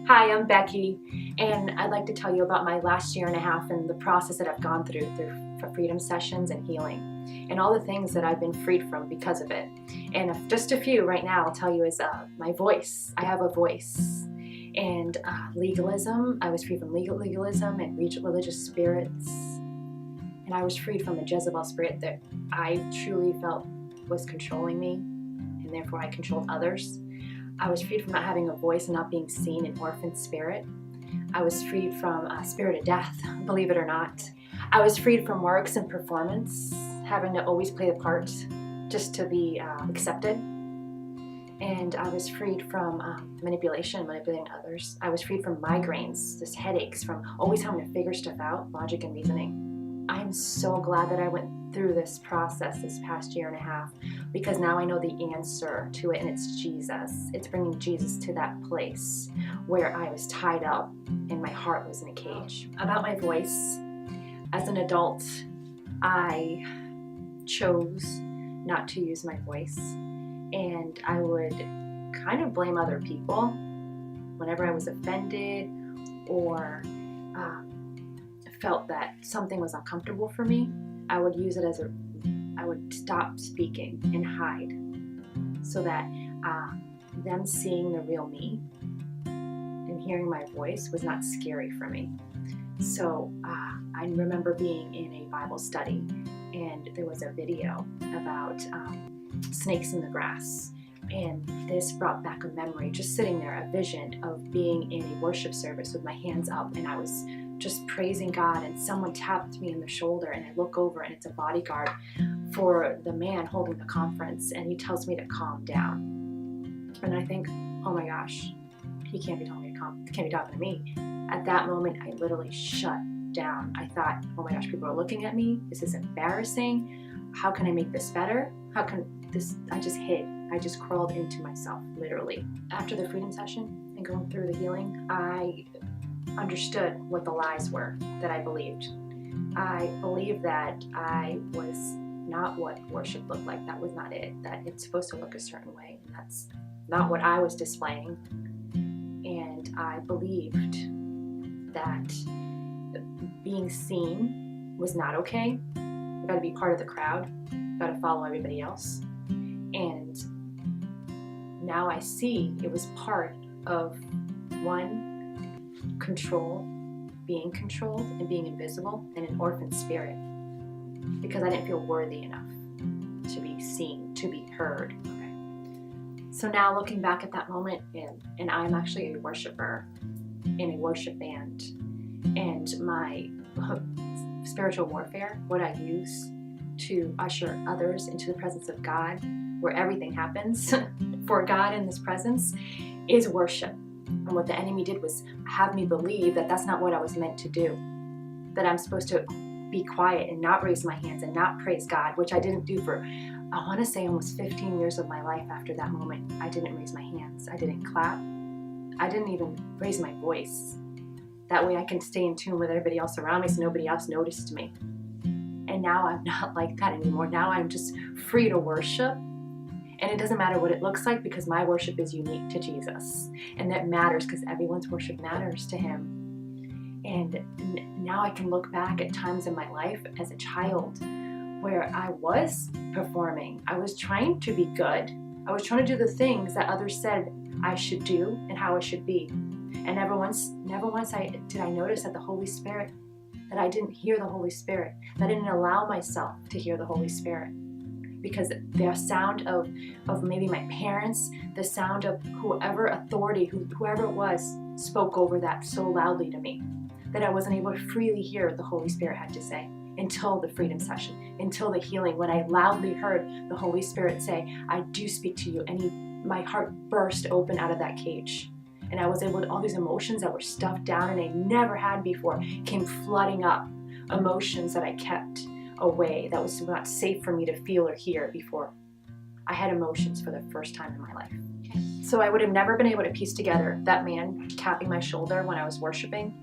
Hi, I'm Becky, and I'd like to tell you about my last year and a half and the process that I've gone through freedom sessions and healing, and all the things that I've been freed from because of it. And just a few right now I'll tell you is my voice. I have a voice. And legalism. I was free from legalism and religious spirits. And I was freed from the Jezebel spirit that I truly felt was controlling me, and therefore I controlled others. I was freed from not having a voice and not being seen, an orphan spirit. I was freed from a spirit of death, believe it or not. I was freed from works and performance, having to always play the part just to be accepted. And I was freed from manipulating others. I was freed from migraines, just headaches, from always having to figure stuff out, logic and reasoning. I'm so glad that I went through this process this past year and a half, because now I know the answer to it, and it's Jesus. It's bringing Jesus to that place where I was tied up and my heart was in a cage. About my voice, as an adult, I chose not to use my voice, and I would kind of blame other people whenever I was offended or felt that something was uncomfortable for me. I would use it I would stop speaking and hide, so that them seeing the real me and hearing my voice was not scary for me. So I remember being in a Bible study, and there was a video about snakes in the grass. And this brought back a memory, just sitting there, a vision of being in a worship service with my hands up, and I was just praising God, and someone tapped me in the shoulder, and I look over, and it's a bodyguard for the man holding the conference, and he tells me to calm down. And I think, oh my gosh, he can't be telling me to calm, he can't be talking to me. At that moment, I literally shut down. I thought, oh my gosh, people are looking at me. This is embarrassing. How can I make this better? How can this, I just hid. I just crawled into myself, literally. After the freedom session and going through the healing, I understood what the lies were that I believed. I believed that I was not what worship looked like. That was not it. That it's supposed to look a certain way. And that's not what I was displaying. And I believed that being seen was not okay. You gotta be part of the crowd. You gotta follow everybody else. And now I see it was part of one, control, being controlled and being invisible, and an orphan spirit, because I didn't feel worthy enough to be seen, to be heard. Okay. So now looking back at that moment, and I'm actually a worshiper in a worship band, and my spiritual warfare, what I use to usher others into the presence of God, where everything happens for God in this presence, is worship. And what the enemy did was have me believe that that's not what I was meant to do, that I'm supposed to be quiet and not raise my hands and not praise God, which I didn't do for, I want to say, almost 15 years of my life. After that moment, I didn't raise my hands. I didn't clap. I didn't even raise my voice. That way I can stay in tune with everybody else around me so nobody else noticed me. And now I'm not like that anymore. Now I'm just free to worship. And it doesn't matter what it looks like, because my worship is unique to Jesus. And that matters because everyone's worship matters to him. And now I can look back at times in my life as a child where I was performing. I was trying to be good. I was trying to do the things that others said I should do and how I should be. And never once did I notice that the Holy Spirit, that I didn't hear the Holy Spirit, that I didn't allow myself to hear the Holy Spirit. Because the sound of maybe my parents, the sound of whoever authority, whoever it was, spoke over that so loudly to me that I wasn't able to freely hear what the Holy Spirit had to say until the freedom session, until the healing, when I loudly heard the Holy Spirit say, I do speak to you. And my heart burst open out of that cage. And I was able to, all these emotions that were stuffed down and I never had before came flooding up, emotions that I kept away, that was not safe for me to feel or hear before. I had emotions for the first time in my life. So I would have never been able to piece together that man tapping my shoulder when I was worshiping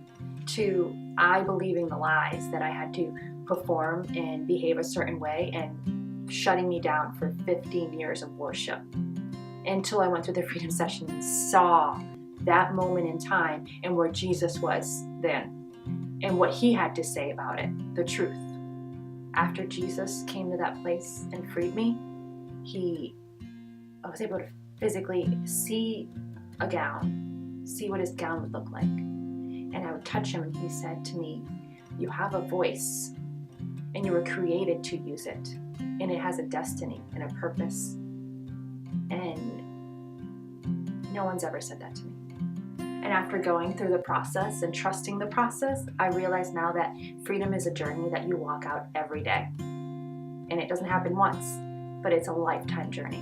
to I believing the lies that I had to perform and behave a certain way, and shutting me down for 15 years of worship until I went through the freedom session and saw that moment in time and where Jesus was then and what he had to say about it, the truth. After Jesus came to that place and freed me, I was able to physically see a gown, see what his gown would look like. And I would touch him and he said to me, you have a voice and you were created to use it. And it has a destiny and a purpose. And no one's ever said that to me. And after going through the process and trusting the process, I realize now that freedom is a journey that you walk out every day. And it doesn't happen once, but it's a lifetime journey.